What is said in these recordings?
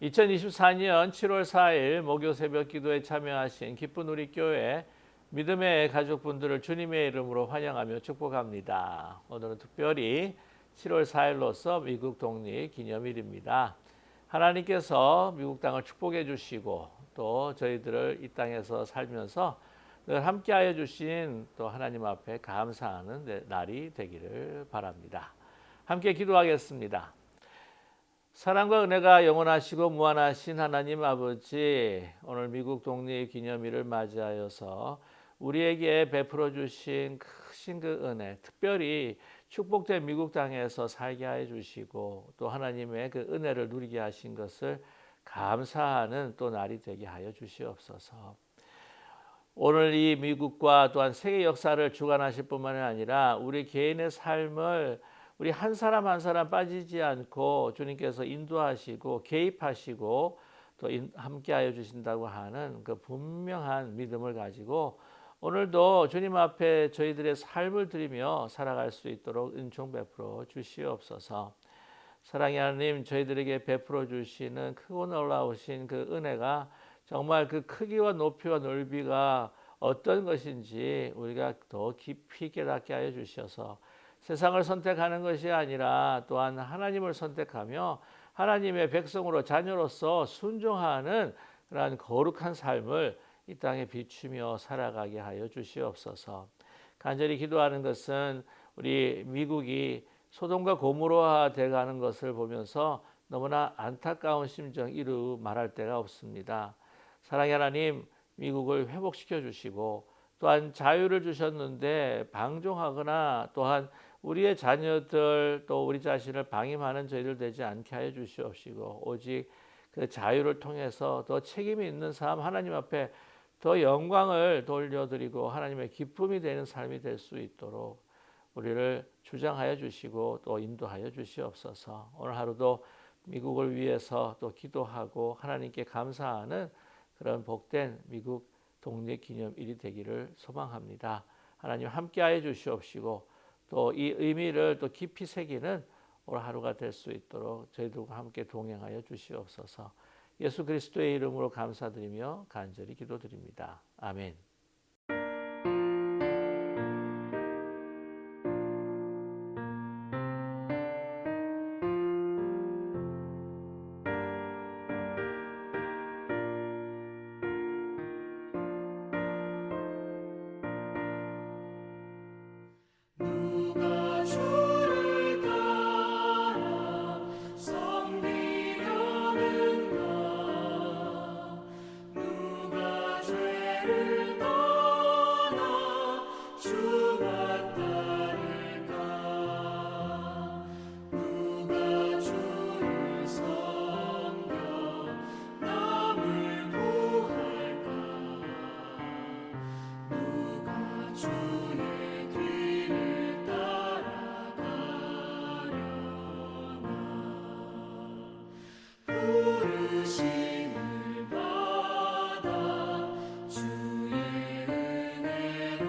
2024년 7월 4일 목요 새벽 기도에 참여하신 기쁜 우리 교회 믿음의 가족분들을 주님의 이름으로 환영하며 축복합니다. 오늘은 특별히 7월 4일로서 미국 독립 기념일입니다. 하나님께서 미국 땅을 축복해 주시고 또 저희들을 이 땅에서 살면서 늘 함께하여 주신 또 하나님 앞에 감사하는 날이 되기를 바랍니다. 함께 기도하겠습니다. 사랑과 은혜가 영원하시고 무한하신 하나님 아버지, 오늘 미국 독립 기념일을 맞이하여서 우리에게 베풀어 주신 크신 그 은혜, 특별히 축복된 미국 땅에서 살게 해 주시고 또 하나님의 그 은혜를 누리게 하신 것을 감사하는 또 날이 되게 하여 주시옵소서. 오늘 이 미국과 또한 세계 역사를 주관하실 뿐만 아니라 우리 개인의 삶을 우리 한 사람 한 사람 빠지지 않고 주님께서 인도하시고 개입하시고 또 함께하여 주신다고 하는 그 분명한 믿음을 가지고 오늘도 주님 앞에 저희들의 삶을 드리며 살아갈 수 있도록 은총 베풀어 주시옵소서. 사랑의 하나님, 저희들에게 베풀어 주시는 크고 놀라우신 그 은혜가 정말 그 크기와 높이와 넓이가 어떤 것인지 우리가 더 깊이 깨닫게 하여 주셔서 세상을 선택하는 것이 아니라 또한 하나님을 선택하며 하나님의 백성으로 자녀로서 순종하는 그러한 거룩한 삶을 이 땅에 비추며 살아가게 하여 주시옵소서. 간절히 기도하는 것은 우리 미국이 소돔과 고모라 되어가는 것을 보면서 너무나 안타까운 심정 이루 말할 데가 없습니다. 사랑의 하나님, 미국을 회복시켜 주시고 또한 자유를 주셨는데 방종하거나 또한 우리의 자녀들 또 우리 자신을 방임하는 저희들 되지 않게 하여 주시옵시고 오직 그 자유를 통해서 더 책임이 있는 삶, 하나님 앞에 더 영광을 돌려드리고 하나님의 기쁨이 되는 삶이 될 수 있도록 우리를 주장하여 주시고 또 인도하여 주시옵소서. 오늘 하루도 미국을 위해서 또 기도하고 하나님께 감사하는 그런 복된 미국 독립기념일이 되기를 소망합니다. 하나님 함께하여 주시옵시고 또 이 의미를 또 깊이 새기는 오늘 하루가 될 수 있도록 저희들과 함께 동행하여 주시옵소서. 예수 그리스도의 이름으로 감사드리며 간절히 기도드립니다. 아멘. 누가 주를 따라 섬기려는가 누가 죄를 떠나 주만 따를까 누가 주를 섬겨 남을 구할까 누가 주의 뒤를 따라가려나 부르심을 받아 주의 은혜로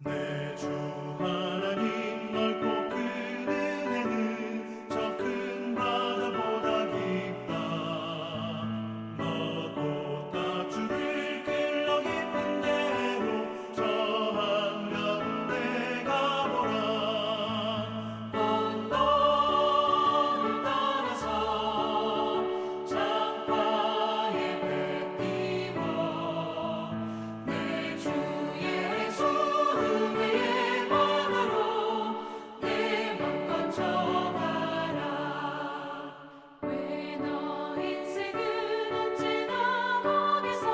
내 주 하나님 넓고 큰 은혜는 저 큰 바다보다 깊다. 너도 다 주를 길러 깊은 대로 저 한가운데 가보라. 언덕을 따라서 창파에 배 띄워 내 주 예수 은혜의 바다로 내 맘 건져가라. 왜 너 인생은 언제나 거기서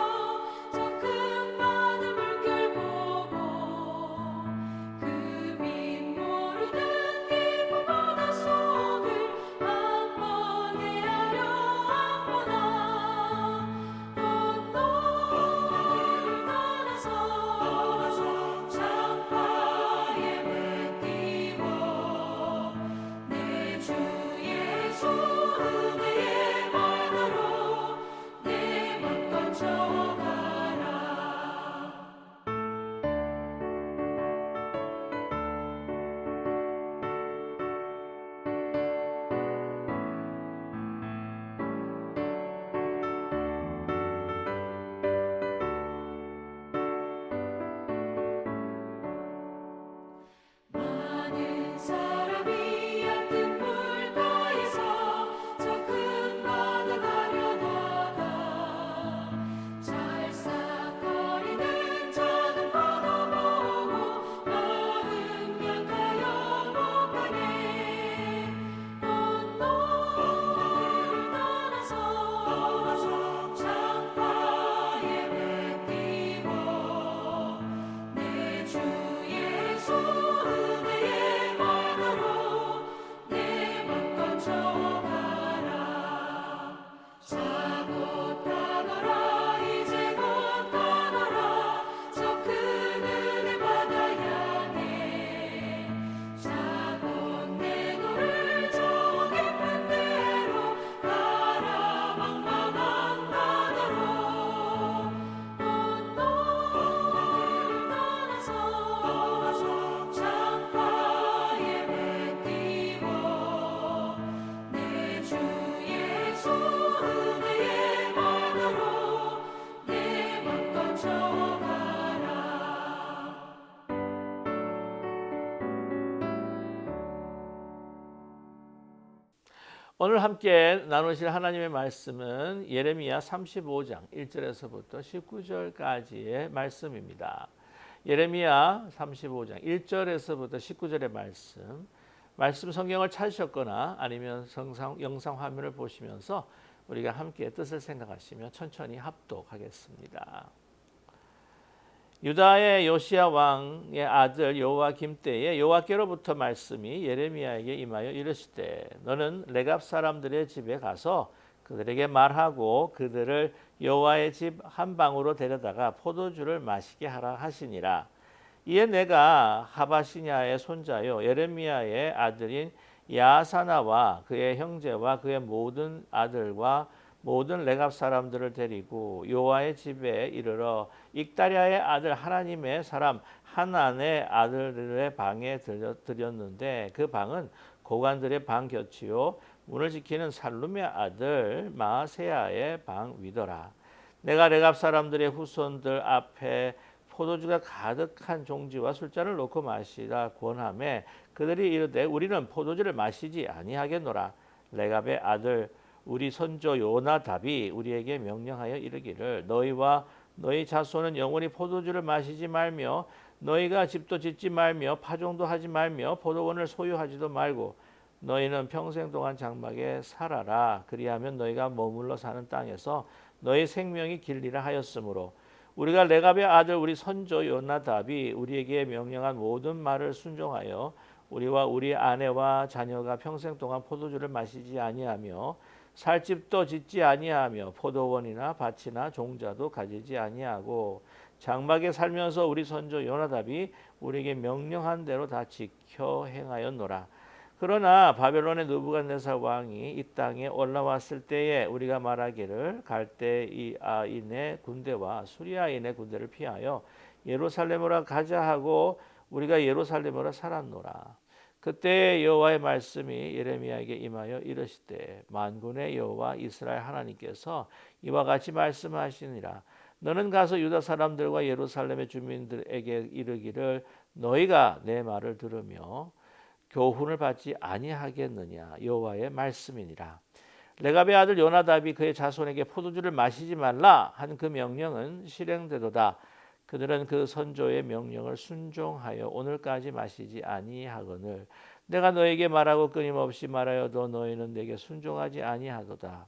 저 큰 바다 물결 보고 그 밑 모르는 깊은 바다 속을 한번 헤아려 안보나. 언덕을 따라서 창파에 배 띄워 내 주 예수 은혜의 바다로 내 맘 건져가라. 많은 사람이 얕은 물가에서 저 큰 바다 가려다가 찰싹거리는 작은 바다 보고 마음 약하여 못 가네. 언덕을 따라서 창파에 배 띄워 내 주 예수 은혜의 바다로 내 맘 건져가라. 자 곧 가거라 이제 곧 가거라 저 큰 은혜 바다 향해. 자 곧 내 너를 저 깊은 데로 가라 망망한 바다로. 언덕을 따라서 창파에 배 띄워 내 주 예수 은혜의 바다로 내 맘 건져가라. 오늘 함께 나누실 하나님의 말씀은 예레미야 35장 1절에서부터 19절까지의 말씀입니다. 예레미야 35장 1절에서부터 19절의 말씀 성경을 찾으셨거나 아니면 영상 화면을 보시면서 우리가 함께 뜻을 생각하시며 천천히 합독하겠습니다. 유다의 요시야 왕의 아들 요아김 때에 여호와께로부터 말씀이 예레미야에게 임하여 이르시되 너는 레갑 사람들의 집에 가서 그들에게 말하고 그들을 여호와의 집 한 방으로 데려다가 포도주를 마시게 하라 하시니라. 이에 내가 하바시냐의 손자요 예레미야의 아들인 야사나와 그의 형제와 그의 모든 아들과 모든 레갑 사람들을 데리고 여호와의 집에 이르러 익다랴의 아들 하나님의 사람 하난의 아들의 방에 들였는데 그 방은 고관들의 방 곁이요 문을 지키는 살룸의 아들 마세야의 방 위더라. 내가 레갑 사람들의 후손들 앞에 포도주가 가득한 종지와 술잔을 놓고 마시라 권하매 그들이 이르되 우리는 포도주를 마시지 아니하겠노라. 레갑의 아들 우리 선조 요나답이 우리에게 명령하여 이르기를 너희와 너희 자손은 영원히 포도주를 마시지 말며 너희가 집도 짓지 말며 파종도 하지 말며 포도원을 소유하지도 말고 너희는 평생 동안 장막에 살아라. 그리하면 너희가 머물러 사는 땅에서 너희 생명이 길리라 하였으므로 우리가 레갑의 아들 우리 선조 요나답이 우리에게 명령한 모든 말을 순종하여 우리와 우리 아내와 자녀가 평생 동안 포도주를 마시지 아니하며 살 집도 짓지 아니하며 포도원이나 밭이나 종자도 가지지 아니하고 장막에 살면서 우리 선조 요나답이 우리에게 명령한 대로 다 지켜 행하였노라. 그러나 바벨론의 느부갓네살 왕이 이 땅에 올라왔을 때에 우리가 말하기를 갈대아인의 군대와 수리아인의 군대를 피하여 예루살렘으로 가자 하고 우리가 예루살렘으로 살았노라. 그때 여호와의 말씀이 예레미야에게 임하여 이르시되 만군의 여호와 이스라엘 하나님께서 이와 같이 말씀하시니라. 너는 가서 유다 사람들과 예루살렘의 주민들에게 이르기를 너희가 내 말을 들으며 교훈을 받지 아니하겠느냐 여호와의 말씀이니라. 레갑의 아들 요나답이 그의 자손에게 포도주를 마시지 말라 한 그 명령은 실행되도다. 그들은 그 선조의 명령을 순종하여 오늘까지 마시지 아니하거늘 내가 너에게 말하고 끊임없이 말하여도 너희는 내게 순종하지 아니하도다.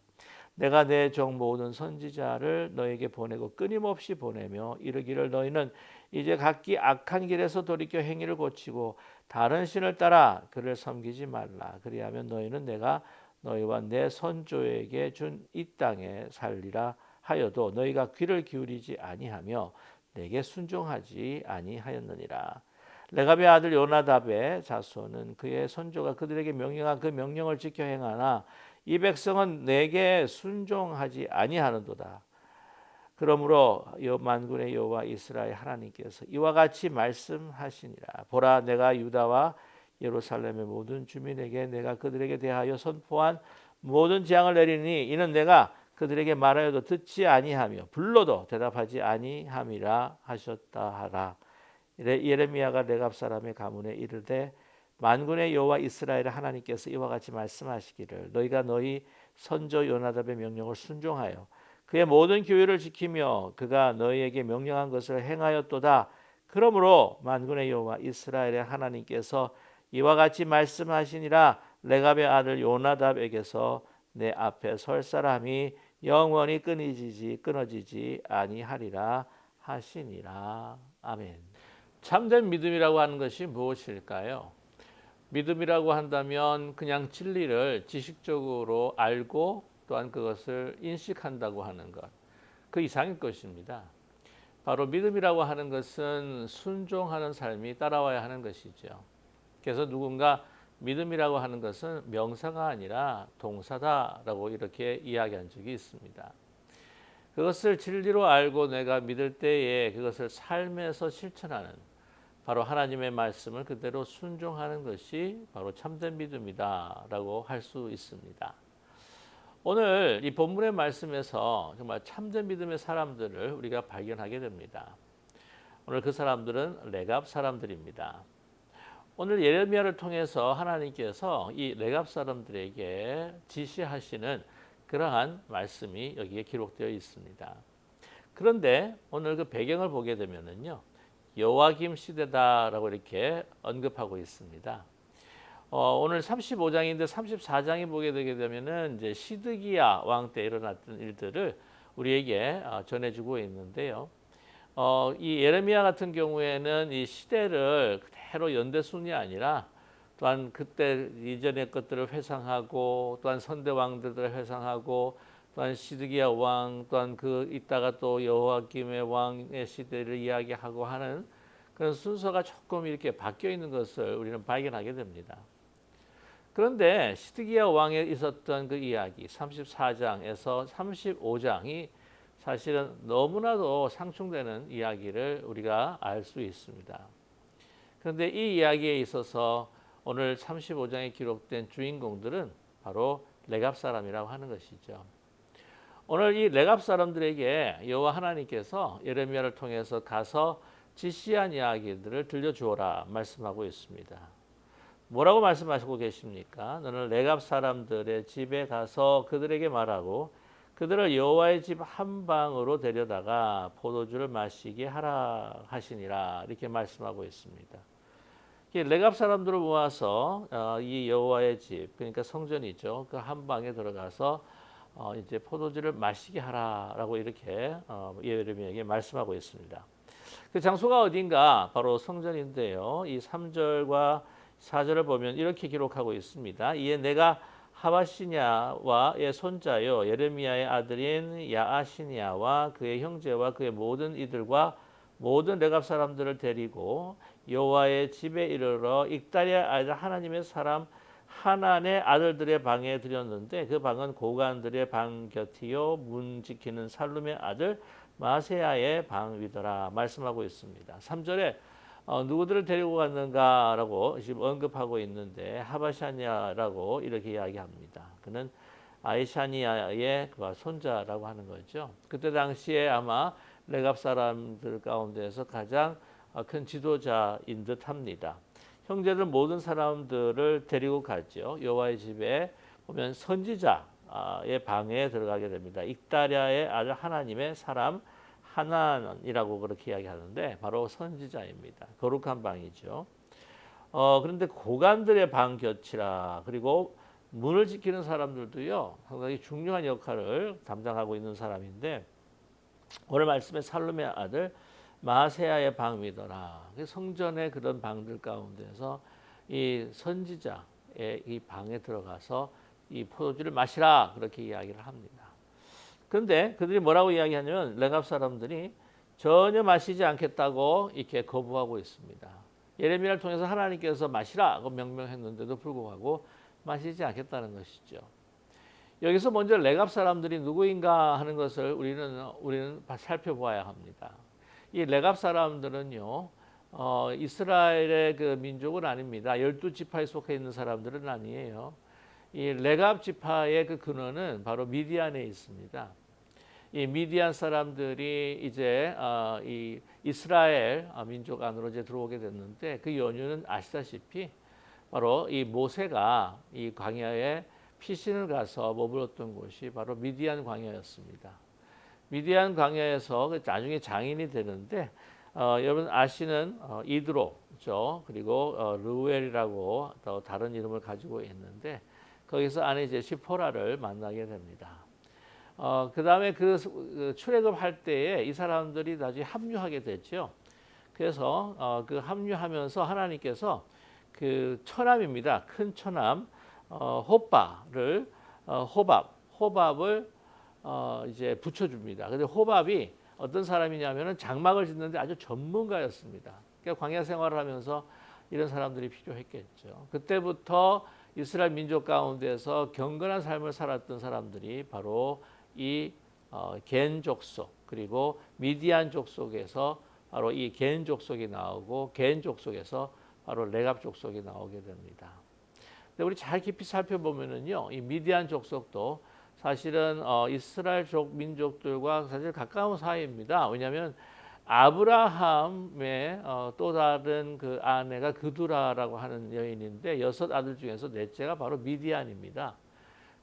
내가 내 종 모든 선지자를 너에게 보내고 끊임없이 보내며 이르기를 너희는 이제 각기 악한 길에서 돌이켜 행위를 고치고 다른 신을 따라 그를 섬기지 말라. 그리하면 너희는 내가 너희와 내 선조에게 준 이 땅에 살리라 하여도 너희가 귀를 기울이지 아니하며 내게 순종하지 아니하였느니라. 레갑의 아들 요나답의 자손은 그의 선조가 그들에게 명령한 그 명령을 지켜 행하나 이 백성은 내게 순종하지 아니하는도다. 그러므로 만군의 여호와 이스라엘 하나님께서 이와 같이 말씀하시니라. 보라 내가 유다와 예루살렘의 모든 주민에게 내가 그들에게 대하여 선포한 모든 재앙을 내리니 이는 내가 그들에게 말하여도 듣지 아니하며 불러도 대답하지 아니함이라 하셨다 하라. 예레미야가 레갑 사람의 가문에 이르되 만군의 여호와 이스라엘 하나님께서 이와 같이 말씀하시기를 너희가 너희 선조 요나답의 명령을 순종하여 그의 모든 규율을 지키며 그가 너희에게 명령한 것을 행하였도다. 그러므로 만군의 여호와 이스라엘의 하나님께서 이와 같이 말씀하시니라. 레갑의 아들 요나답에게서 내 앞에 설 사람이 영원히 끊어지지 아니하리라 하시니라. 아멘. 참된 믿음이라고 하는 것이 무엇일까요? 믿음이라고 한다면 그냥 진리를 지식적으로 알고 또한 그것을 인식한다고 하는 것, 그 이상의 것입니다. 바로 믿음이라고 하는 것은 순종하는 삶이 따라와야 하는 것이죠. 그래서 누군가 믿음이라고 하는 것은 명사가 아니라 동사다라고 이렇게 이야기한 적이 있습니다. 그것을 진리로 알고 내가 믿을 때에 그것을 삶에서 실천하는 바로 하나님의 말씀을 그대로 순종하는 것이 바로 참된 믿음이다라고 할 수 있습니다. 오늘 이 본문의 말씀에서 정말 참된 믿음의 사람들을 우리가 발견하게 됩니다. 오늘 그 사람들은 레갑 사람들입니다. 오늘 예레미야를 통해서 하나님께서 이 레갑 사람들에게 지시하시는 그러한 말씀이 여기에 기록되어 있습니다. 그런데 오늘 그 배경을 보게 되면은요, 여호와김 시대다라고 이렇게 언급하고 있습니다. 오늘 35장인데 34장에 보게 되게 되면은 이제 시드기야 왕 때 일어났던 일들을 우리에게 전해주고 있는데요. 이 예레미야 같은 경우에는 이 시대를 그대로 연대순이 아니라 또한 그때 이전의 것들을 회상하고 또한 선대 왕들을 회상하고 또한 시드기야 왕 또한 그 이따가 또 여호와김의 왕의 시대를 이야기하고 하는 그런 순서가 조금 이렇게 바뀌어 있는 것을 우리는 발견하게 됩니다. 그런데 시드기야 왕에 있었던 그 이야기 34장에서 35장이 사실은 너무나도 상충되는 이야기를 우리가 알 수 있습니다. 그런데 이 이야기에 있어서 오늘 35장에 기록된 주인공들은 바로 레갑 사람이라고 하는 것이죠. 오늘 이 레갑 사람들에게 여호와 하나님께서 예레미야를 통해서 가서 지시한 이야기들을 들려주어라 말씀하고 있습니다. 뭐라고 말씀하시고 계십니까? 너는 레갑 사람들의 집에 가서 그들에게 말하고 그들을 여호와의 집 한 방으로 데려다가 포도주를 마시게 하라 하시니라 이렇게 말씀하고 있습니다. 레갑 사람들을 모아서 이 여호와의 집 그러니까 성전이죠. 그 한 방에 들어가서 이제 포도주를 마시게 하라라고 이렇게 예레미야에게 말씀하고 있습니다. 그 장소가 어딘가 바로 성전인데요. 이 3절과 4절을 보면 이렇게 기록하고 있습니다. 이에 내가 하바시냐와의 손자요 예레미야의 아들인 야아시냐와 그의 형제와 그의 모든 이들과 모든 레갑 사람들을 데리고 여호와의 집에 이르러 익다리아 아들 하나님의 사람 하난의 아들들의 방에 들였는데 그 방은 고관들의 방 곁이요 문 지키는 살룸의 아들 마세야의 방 위더라 말씀하고 있습니다. 3절에 누구들을 데리고 갔는가라고 지금 언급하고 있는데 하바샤니아라고 이렇게 이야기합니다. 그는 아이샤니아의 그 손자라고 하는 거죠. 그때 당시에 아마 레갑 사람들 가운데서 가장 큰 지도자인 듯합니다. 형제들 모든 사람들을 데리고 가죠. 여호와의 집에 보면 선지자의 방에 들어가게 됩니다. 익다랴의 아들 하나님의 사람 하난이라고 그렇게 이야기하는데 바로 선지자입니다. 거룩한 방이죠. 그런데 고관들의 방 곁이라 그리고 문을 지키는 사람들도요 상당히 중요한 역할을 담당하고 있는 사람인데 오늘 말씀에 살룸의 아들 마세야의 방 위더라. 성전의 그런 방들 가운데서 이 선지자의 이 방에 들어가서 이 포도주를 마시라 그렇게 이야기를 합니다. 그런데 그들이 뭐라고 이야기하냐면 레갑 사람들이 전혀 마시지 않겠다고 이렇게 거부하고 있습니다. 예레미야를 통해서 하나님께서 마시라고 명명했는데도 불구하고 마시지 않겠다는 것이죠. 여기서 먼저 레갑 사람들이 누구인가 하는 것을 우리는 살펴보아야 합니다. 이 레갑 사람들은요, 이스라엘의 그 민족은 아닙니다. 12지파에 속해 있는 사람들은 아니에요. 이 레갑 지파의 그 근원은 바로 미디안에 있습니다. 이 미디안 사람들이 이제 이 이스라엘 민족 안으로 이제 들어오게 됐는데 그 연유는 아시다시피 바로 이 모세가 이 광야에 피신을 가서 머물렀던 곳이 바로 미디안 광야였습니다. 미디안 광야에서 나중에 장인이 되는데 여러분 아시는 이드로죠. 그리고 르우엘이라고 또 다른 이름을 가지고 있는데 거기서 아내 이제 시포라를 만나게 됩니다. 그 다음에 그 출애굽할 때에 이 사람들이 나중에 합류하게 됐죠. 그래서 그 합류하면서 하나님께서 그 처남입니다. 큰 처남 호밥을 이제 붙여줍니다. 근데 호밥이 어떤 사람이냐면은 장막을 짓는데 아주 전문가였습니다. 그러니까 광야 생활을 하면서 이런 사람들이 필요했겠죠. 그때부터 이스라엘 민족 가운데서 경건한 삶을 살았던 사람들이 바로 이 겐 족속 그리고 미디안 족속에서 바로 이 겐 족속이 나오고 겐 족속에서 바로 레갑 족속이 나오게 됩니다. 근데 우리 잘 깊이 살펴보면은요, 이 미디안 족속도 사실은 이스라엘족 민족들과 사실 가까운 사이입니다. 왜냐하면 아브라함의 또 다른 그 아내가 그두라라고 하는 여인인데 6 아들 중에서 넷째가 바로 미디안입니다.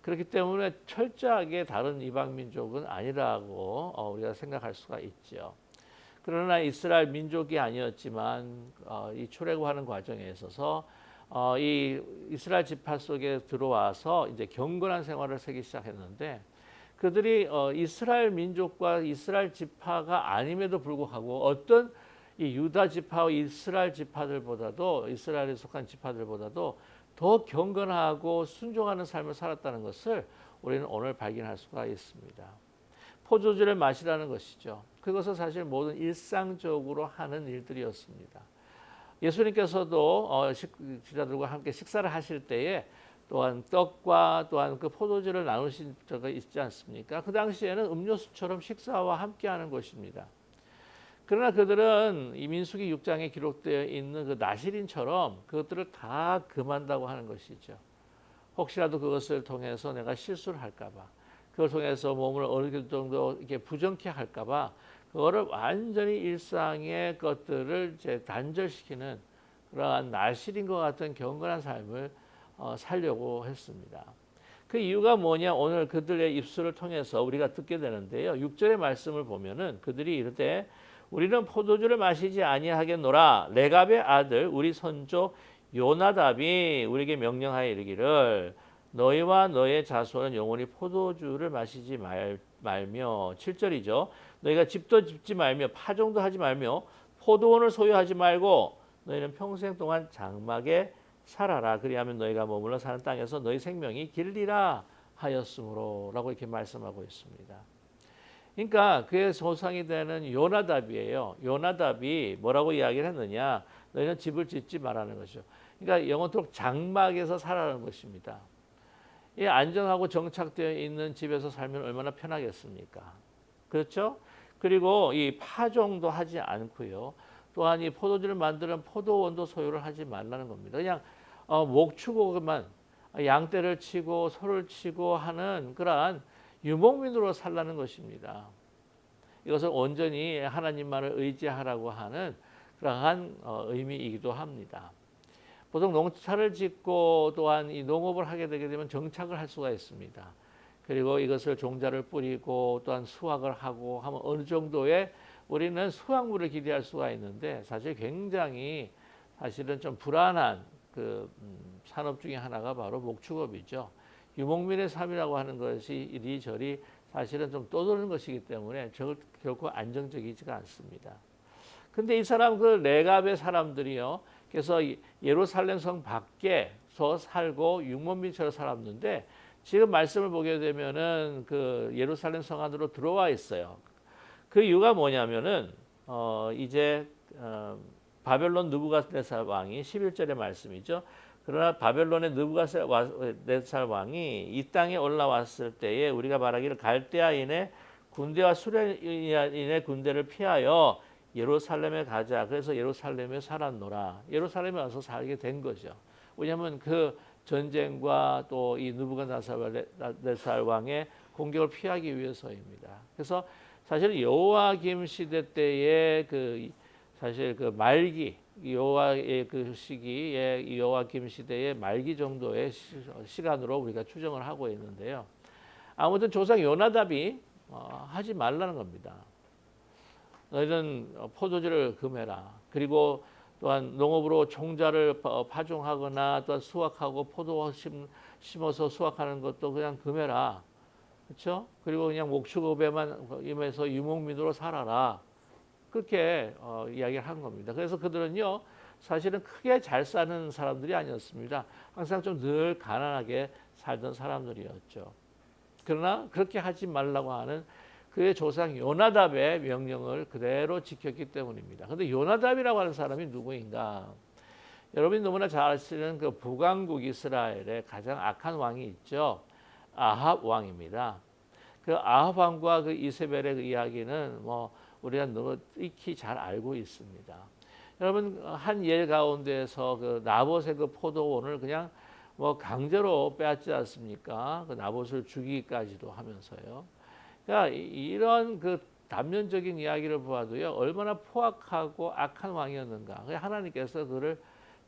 그렇기 때문에 철저하게 다른 이방 민족은 아니라고 우리가 생각할 수가 있죠. 그러나 이스라엘 민족이 아니었지만 이 출애굽하는 과정에 있어서 이 이스라엘 지파 속에 들어와서 이제 경건한 생활을 하기 시작했는데 그들이 이스라엘 민족과 이스라엘 지파가 아님에도 불구하고 어떤 이 유다 지파와 이스라엘 지파들보다도 이스라엘에 속한 지파들보다도 더 경건하고 순종하는 삶을 살았다는 것을 우리는 오늘 발견할 수가 있습니다. 포도주를 마시라는 것이죠. 그것은 사실 모든 일상적으로 하는 일들이었습니다. 예수님께서도 제자들과 함께 식사를 하실 때에 또한 떡과 또한 그 포도주를 나누신 적이 있지 않습니까? 그 당시에는 음료수처럼 식사와 함께하는 것입니다. 그러나 그들은 이 민수기 6장에 기록되어 있는 그 나실인처럼 그것들을 다 금한다고 하는 것이죠. 혹시라도 그것을 통해서 내가 실수를 할까봐, 그걸 통해서 몸을 어느 정도 이렇게 부정케 할까봐, 그거를 완전히 일상의 것들을 이제 단절시키는 그러한 나실인 것 같은 경건한 삶을 살려고 했습니다. 그 이유가 뭐냐? 오늘 그들의 입술을 통해서 우리가 듣게 되는데요. 6절의 말씀을 보면은 그들이 이르되 우리는 포도주를 마시지 아니하겠노라. 레갑의 아들 우리 선조 요나답이 우리에게 명령하여 이르기를 너희와 너의 자손은 영원히 포도주를 마시지 말며 7절이죠. 너희가 집도 짓지 말며 파종도 하지 말며 포도원을 소유하지 말고 너희는 평생 동안 장막에 살아라. 그리하면 너희가 머물러 사는 땅에서 너희 생명이 길리라 하였으므로라고 이렇게 말씀하고 있습니다. 그러니까 그의 조상이 되는 요나답이에요. 요나답이 뭐라고 이야기를 했느냐? 너희는 집을 짓지 말라는 것이죠. 그러니까 영원토록 장막에서 살아라는 것입니다. 이 안정하고 정착되어 있는 집에서 살면 얼마나 편하겠습니까? 그렇죠? 그리고 이 파종도 하지 않고요. 또한 이 포도주를 만드는 포도원도 소유를 하지 말라는 겁니다. 그냥 목축으로만 양떼를 치고 소를 치고 하는 그러한 유목민으로 살라는 것입니다. 이것을 온전히 하나님만을 의지하라고 하는 그러한 의미이기도 합니다. 보통 농사를 짓고 또한 이 농업을 하게 되게 되면 정착을 할 수가 있습니다. 그리고 이것을 종자를 뿌리고 또한 수확을 하고 하면 어느 정도의 우리는 수확물을 기대할 수가 있는데 사실 굉장히 사실은 좀 불안한 그 산업 중에 하나가 바로 목축업이죠. 유목민의 삶이라고 하는 것이 이리저리 사실은 좀 떠도는 것이기 때문에 결코 안정적이지가 않습니다. 근데 이 사람 그 레갑의 사람들이요. 그래서 예루살렘 성 밖에서 살고 육몬민처럼 살았는데 지금 말씀을 보게 되면은 그 예루살렘 성 안으로 들어와 있어요. 그 이유가 뭐냐면은 이제 바벨론 느부갓네살 왕이 11절의 말씀이죠. 그러나 바벨론의 느부갓네살 왕이 이 땅에 올라왔을 때에 우리가 말하기를 갈대아인의 군대와 수련인의 군대를 피하여 예루살렘에 가자. 그래서 예루살렘에 살았노라. 예루살렘에 와서 살게 된 거죠. 왜냐하면 그 전쟁과 또 이 느부갓네살 왕의 공격을 피하기 위해서입니다. 그래서 사실 여호와김 시대 때의 그 사실 그 말기 여호와의 그 시기에 여호와김 시대의 말기 정도의 시간으로 우리가 추정을 하고 있는데요. 아무튼 조상 요나답이 하지 말라는 겁니다. 너희는 포도주를 금해라. 그리고 또한 농업으로 종자를 파종하거나 또한 수확하고 포도 심어서 수확하는 것도 그냥 금해라. 그렇죠? 그리고 그냥 목축업에만 임해서 유목민으로 살아라. 그렇게 이야기를 한 겁니다. 그래서 그들은요, 사실은 크게 잘 사는 사람들이 아니었습니다. 항상 좀 늘 가난하게 살던 사람들이었죠. 그러나 그렇게 하지 말라고 하는 그의 조상 요나답의 명령을 그대로 지켰기 때문입니다. 그런데 요나답이라고 하는 사람이 누구인가? 여러분이 너무나 잘 아시는 그 북왕국 이스라엘의 가장 악한 왕이 있죠. 아합 왕입니다. 그 아합 왕과 그 이세벨의 그 이야기는 뭐 우리가 너무 익히 잘 알고 있습니다. 여러분 한 예 가운데서 그 나봇의 그 포도원을 그냥 뭐 강제로 빼앗지 않습니까? 그 나봇을 죽이기까지도 하면서요. 그러니까 이런 그 단면적인 이야기를 보아도요 얼마나 포악하고 악한 왕이었는가. 하나님께서 그를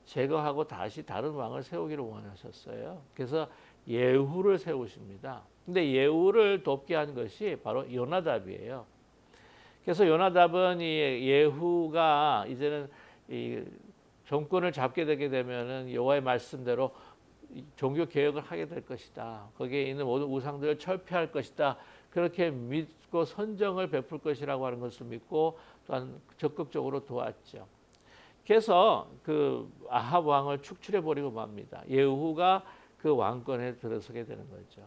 제거하고 다시 다른 왕을 세우기를 원하셨어요. 그래서 예후를 세우십니다. 근데 예후를 돕게 한 것이 바로 요나답이에요. 그래서 요나답은 이 예후가 이제는 이 정권을 잡게 되게 되면은 여호와의 말씀대로 종교 개혁을 하게 될 것이다. 거기에 있는 모든 우상들을 철폐할 것이다. 그렇게 믿고 선정을 베풀 것이라고 하는 것을 믿고 또한 적극적으로 도왔죠. 그래서 그 아합 왕을 축출해 버리고 맙니다. 예후가 그 왕권에 들어서게 되는 거죠.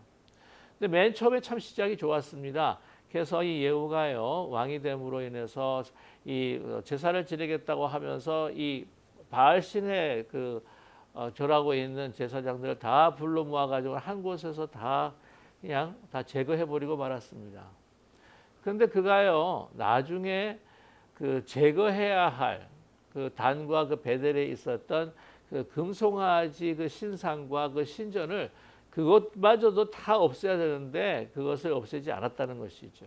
근데 맨 처음에 참 시작이 좋았습니다. 그래서 이 예후가요 왕이 됨으로 인해서 이 제사를 지내겠다고 하면서 이 바알신의 그 절하고 있는 제사장들을 다 불러 모아가지고 한 곳에서 다 그냥 다 제거해 버리고 말았습니다. 그런데 그가요 나중에 그 제거해야 할 그 단과 그 베델에 있었던 그 금송아지 그 신상과 그 신전을 그것마저도 다 없애야 되는데 그것을 없애지 않았다는 것이죠.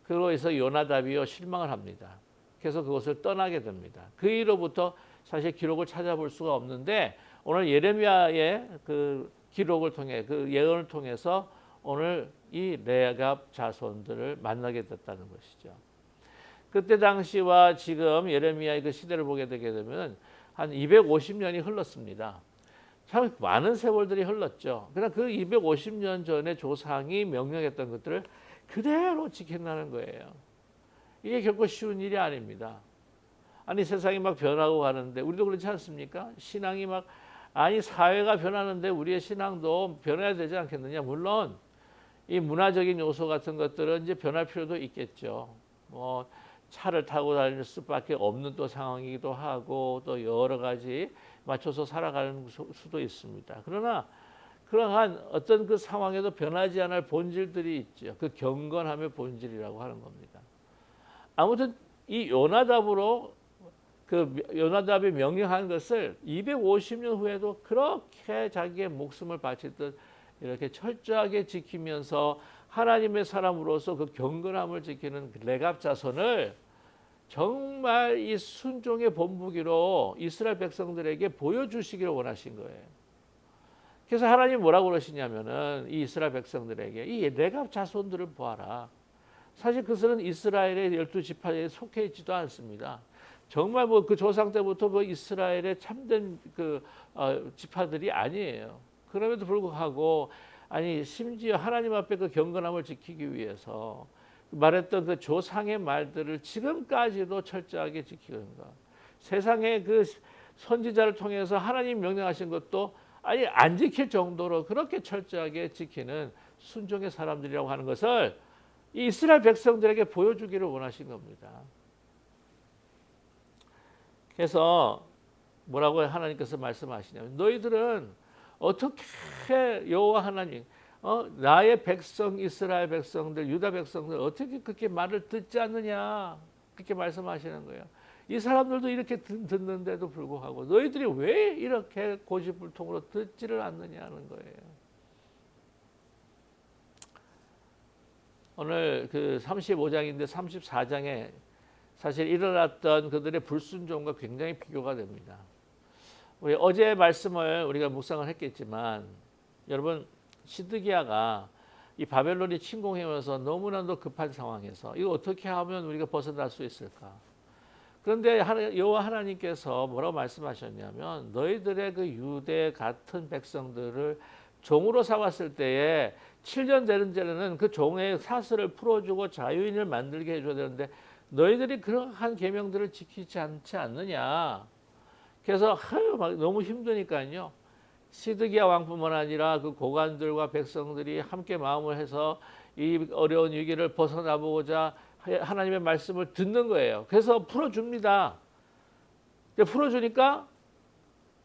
그로 해서 요나답이요 실망을 합니다. 그래서 그것을 떠나게 됩니다. 그 이후로부터 사실 기록을 찾아볼 수가 없는데 오늘 예레미야의 그 기록을 통해 그 예언을 통해서 오늘 이 레갑 자손들을 만나게 됐다는 것이죠. 그때 당시와 지금 예레미야의 그 시대를 보게 되게 되면 한 250년이 흘렀습니다. 참 많은 세월들이 흘렀죠. 그러나 그 250년 전에 조상이 명령했던 것들을 그대로 지킨다는 거예요. 이게 결코 쉬운 일이 아닙니다. 아니 세상이 막 변하고 가는데 우리도 그렇지 않습니까? 신앙이 막 아니 사회가 변하는데 우리의 신앙도 변해야 되지 않겠느냐? 물론 이 문화적인 요소 같은 것들은 이제 변할 필요도 있겠죠. 뭐 차를 타고 다닐 수밖에 없는 또 상황이기도 하고 또 여러 가지 맞춰서 살아가는 수도 있습니다. 그러나 그러한 어떤 그 상황에도 변하지 않을 본질들이 있죠. 그 경건함의 본질이라고 하는 겁니다. 아무튼 이 요나답으로 그 요나답이 명령한 것을 250년 후에도 그렇게 자기의 목숨을 바치듯 이렇게 철저하게 지키면서 하나님의 사람으로서 그 경건함을 지키는 레갑 자손을 정말 이 순종의 본보기로 이스라엘 백성들에게 보여주시기를 원하신 거예요. 그래서 하나님 뭐라고 그러시냐면은 이 이스라엘 백성들에게 이 레갑 자손들을 보아라. 사실 그들은 이스라엘의 12지파에 속해 있지도 않습니다. 정말 뭐 그 조상 때부터 그 이스라엘의 참된 그 지파들이 아니에요. 그럼에도 불구하고 아니 심지어 하나님 앞에 그 경건함을 지키기 위해서 말했던 그 조상의 말들을 지금까지도 철저하게 지키는가. 세상의 그 선지자를 통해서 하나님 명령하신 것도 아니 안 지킬 정도로 그렇게 철저하게 지키는 순종의 사람들이라고 하는 것을 이 이스라엘 백성들에게 보여주기를 원하신 겁니다. 그래서 뭐라고 하나님께서 말씀하시냐면 너희들은 어떻게 여호와 하나님 나의 백성 이스라엘 백성들 유다 백성들 어떻게 그렇게 말을 듣지 않느냐 그렇게 말씀하시는 거예요. 이 사람들도 이렇게 듣는데도 불구하고 너희들이 왜 이렇게 고집불통으로 듣지를 않느냐는 거예요. 오늘 그 35장인데 34장에 사실 일어났던 그들의 불순종과 굉장히 비교가 됩니다. 우리 어제 말씀을 우리가 묵상을 했겠지만 여러분 시드기야가 이 바벨론이 침공해오면서 너무나도 급한 상황에서 이거 어떻게 하면 우리가 벗어날 수 있을까? 그런데 여호와 하나님께서 뭐라고 말씀하셨냐면 너희들의 그 유대 같은 백성들을 종으로 삼았을 때에 7년 되는 데는 그 종의 사슬을 풀어주고 자유인을 만들게 해줘야 되는데 너희들이 그러한 계명들을 지키지 않지 않느냐. 그래서 너무 힘드니까요. 시드기야 왕뿐만 아니라 그 고관들과 백성들이 함께 마음을 해서 이 어려운 위기를 벗어나보고자 하나님의 말씀을 듣는 거예요. 그래서 풀어줍니다. 풀어주니까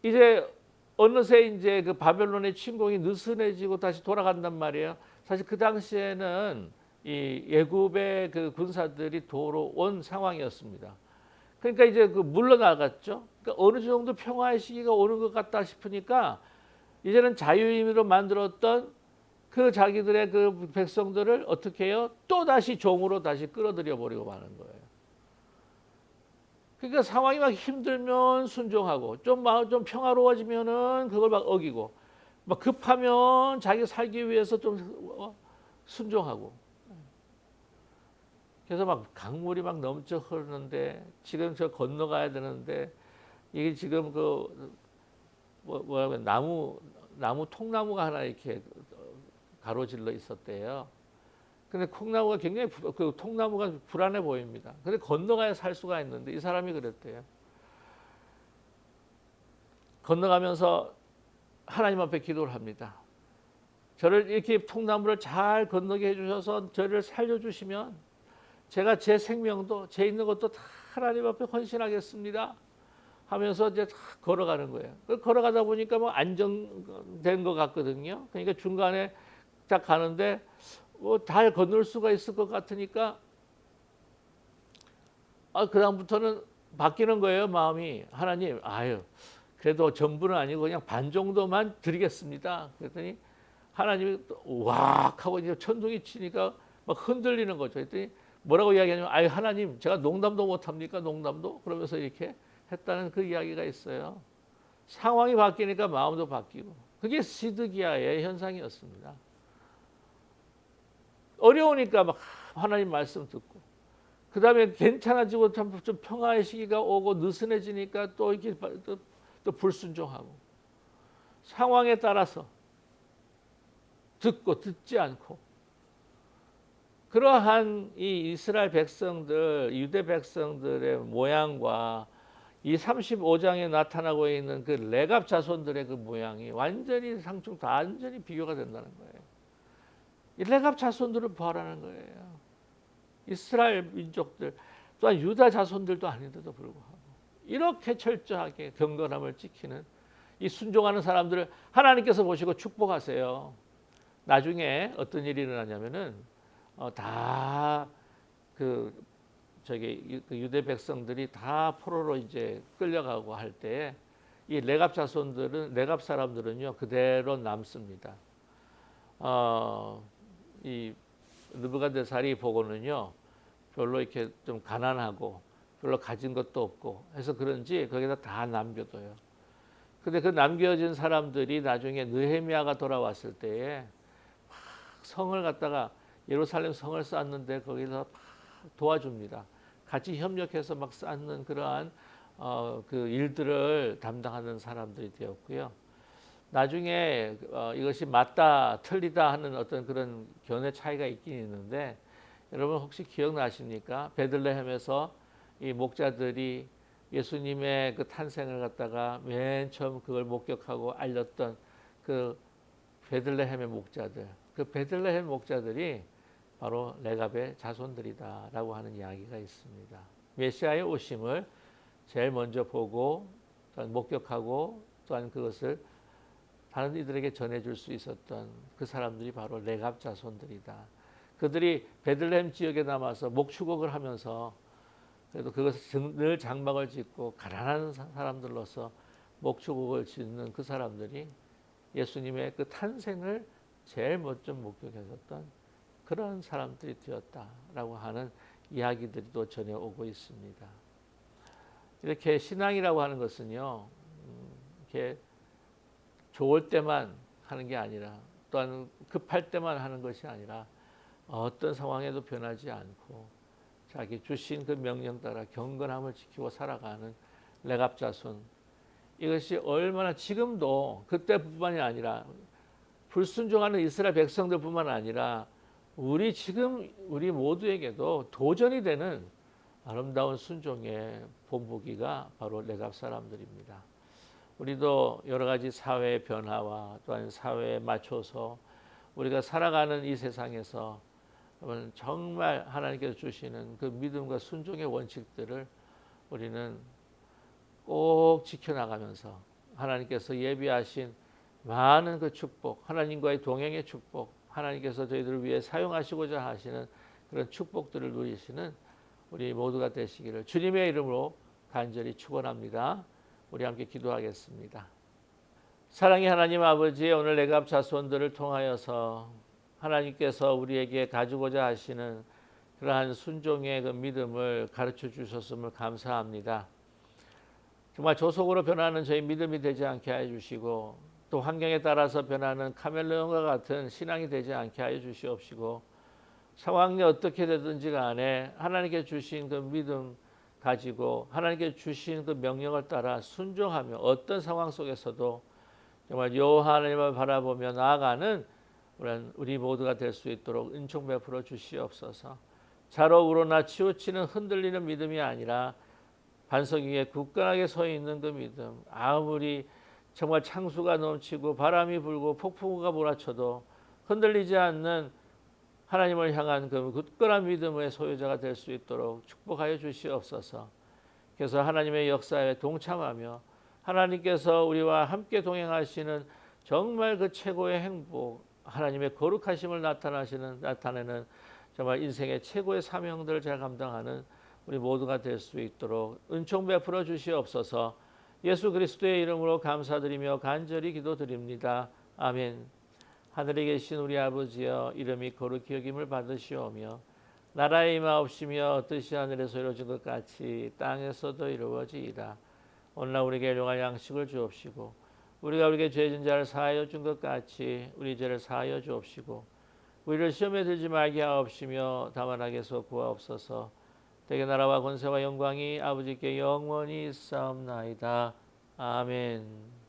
이제 어느새 이제 그 바벨론의 침공이 느슨해지고 다시 돌아간단 말이에요. 사실 그 당시에는 이 예굽의 그 군사들이 도로 온 상황이었습니다. 그러니까 이제 그 물러나갔죠. 그러니까 어느 정도 평화의 시기가 오는 것 같다 싶으니까 이제는 자유인으로 만들었던 그 자기들의 그 백성들을 어떻게 해요? 또 다시 종으로 다시 끌어들여 버리고 마는 거예요. 그러니까 상황이 막 힘들면 순종하고 좀 평화로워지면은 그걸 막 어기고 막 급하면 자기 살기 위해서 좀 순종하고. 그래서 막 강물이 막 넘쳐 흐르는데 지금 저 건너가야 되는데 이게 지금 그 뭐라고 나무 통나무가 하나 이렇게 가로질러 있었대요. 근데 콩나무가 굉장히 그 통나무가 불안해 보입니다. 근데 건너가야 살 수가 있는데 이 사람이 그랬대요. 건너가면서 하나님 앞에 기도를 합니다. 저를 이렇게 통나무를 잘 건너게 해주셔서 저를 살려주시면 제가 제 생명도 제 있는 것도 다 하나님 앞에 헌신하겠습니다. 하면서 이제 다 걸어가는 거예요. 걸어가다 보니까 뭐 안정된 것 같거든요. 그러니까 중간에 딱 가는데 뭐 잘 건널 수가 있을 것 같으니까 그다음부터는 바뀌는 거예요. 마음이. 하나님 그래도 전부는 아니고 그냥 반 정도만 드리겠습니다. 그랬더니 하나님이 왁 하고 이제 천둥이 치니까 막 흔들리는 거죠. 그랬더니 뭐라고 이야기하냐면 하나님 제가 농담도 못합니까? 농담도? 그러면서 이렇게 했다는 그 이야기가 있어요. 상황이 바뀌니까 마음도 바뀌고 그게 시드기야의 현상이었습니다. 어려우니까 막 하나님 말씀 듣고 그 다음에 괜찮아지고 좀 평화의 시기가 오고 느슨해지니까 또 이렇게 또 불순종하고 상황에 따라서 듣고 듣지 않고 그러한 이 이스라엘 백성들, 유대 백성들의 모양과 이 35장에 나타나고 있는 그 레갑 자손들의 그 모양이 완전히 완전히 비교가 된다는 거예요. 이 레갑 자손들을 부활하는 거예요. 이스라엘 민족들 또한 유다 자손들도 아닌데도 불구하고 이렇게 철저하게 경건함을 지키는 이 순종하는 사람들을 하나님께서 보시고 축복하세요. 나중에 어떤 일이 일어나냐면은 다그 유대 백성들이 다 포로로 이제 끌려가고 할 때에 이 레갑 사람들은요 그대로 남습니다. 이 느부갓네살이 보고는요 별로 이렇게 좀 가난하고 별로 가진 것도 없고 해서 그런지 거기다 다 남겨둬요. 근데 그 남겨진 사람들이 나중에 느헤미야가 돌아왔을 때에 성을 갖다가 예루살렘 성을 쌓는데 거기서 도와줍니다. 같이 협력해서 막 쌓는 그러한 그 일들을 담당하는 사람들이 되었고요. 나중에 이것이 맞다 틀리다 하는 어떤 그런 견해 차이가 있긴 있는데 여러분 혹시 기억나십니까? 베들레헴에서 이 목자들이 예수님의 그 탄생을 갖다가 맨 처음 그걸 목격하고 알렸던 그 베들레헴의 목자들, 그 베들레헴 목자들이 바로 레갑의 자손들이다라고 하는 이야기가 있습니다. 메시아의 오심을 제일 먼저 보고 또한 목격하고 또한 그것을 다른 이들에게 전해줄 수 있었던 그 사람들이 바로 레갑 자손들이다. 그들이 베들레헴 지역에 남아서 목축옥을 하면서 그래도 그것을 늘 장막을 짓고 가난한 사람들로서 목축옥을 짓는 그 사람들이 예수님의 그 탄생을 제일 먼저 목격했었던 그런 사람들이 되었다라고 하는 이야기들이 또 전해오고 있습니다. 이렇게 신앙이라고 하는 것은요, 이렇게 좋을 때만 하는 게 아니라 또한 급할 때만 하는 것이 아니라 어떤 상황에도 변하지 않고 자기 주신 그 명령 따라 경건함을 지키고 살아가는 레갑 자손, 이것이 얼마나 지금도 그때뿐만이 아니라 불순종하는 이스라엘 백성들뿐만 아니라 우리 모두에게도 도전이 되는 아름다운 순종의 본보기가 바로 레갑 사람들입니다. 우리도 여러 가지 사회의 변화와 또한 사회에 맞춰서 우리가 살아가는 이 세상에서 정말 하나님께서 주시는 그 믿음과 순종의 원칙들을 우리는 꼭 지켜나가면서 하나님께서 예비하신 많은 그 축복, 하나님과의 동행의 축복, 하나님께서 저희들을 위해 사용하시고자 하시는 그런 축복들을 누리시는 우리 모두가 되시기를 주님의 이름으로 간절히 축원합니다. 우리 함께 기도하겠습니다. 사랑의 하나님 아버지, 오늘 레갑 자손들을 통하여서 하나님께서 우리에게 가지고자 하시는 그러한 순종의 그 믿음을 가르쳐 주셨음을 감사합니다. 정말 조속으로 변하는 저희 믿음이 되지 않게 하여 주시고 또 환경에 따라서 변하는 카멜레온과 같은 신앙이 되지 않게 하여 주시옵시고 상황이 어떻게 되든지 간에 하나님께 주신 그 믿음 가지고 하나님께 주신 그 명령을 따라 순종하며 어떤 상황 속에서도 정말 여호와 하나님을 바라보며 나아가는 우리 모두가 될 수 있도록 은총 베풀어 주시옵소서. 자로 우러나 치우치는 흔들리는 믿음이 아니라 반석 위에 굳건하게 서 있는 그 믿음, 아무리 정말 창수가 넘치고 바람이 불고 폭풍우가 몰아쳐도 흔들리지 않는 하나님을 향한 그 굳건한 믿음의 소유자가 될 수 있도록 축복하여 주시옵소서. 그래서 하나님의 역사에 동참하며 하나님께서 우리와 함께 동행하시는 정말 그 최고의 행복, 하나님의 거룩하심을 나타내는 정말 인생의 최고의 사명들을 잘 감당하는 우리 모두가 될 수 있도록 은총 베풀어 주시옵소서. 예수 그리스도의 이름으로 감사드리며 간절히 기도드립니다. 아멘. 하늘에 계신 우리 아버지여, 이름이 거룩히 여김을 받으시오며 나라의 임하옵시며 뜻이 하늘에서 이루어진 것 같이 땅에서도 이루어지이다. 오늘날 우리에게 일용할 양식을 주옵시고 우리가 우리에게 죄진 자를 사하여 준 것 같이 우리 죄를 사하여 주옵시고 우리를 시험에 들지 말게 하옵시며 다만 악에서 구하옵소서. 대개 나라와 권세와 영광이 아버지께 영원히 있사옵나이다. 아멘.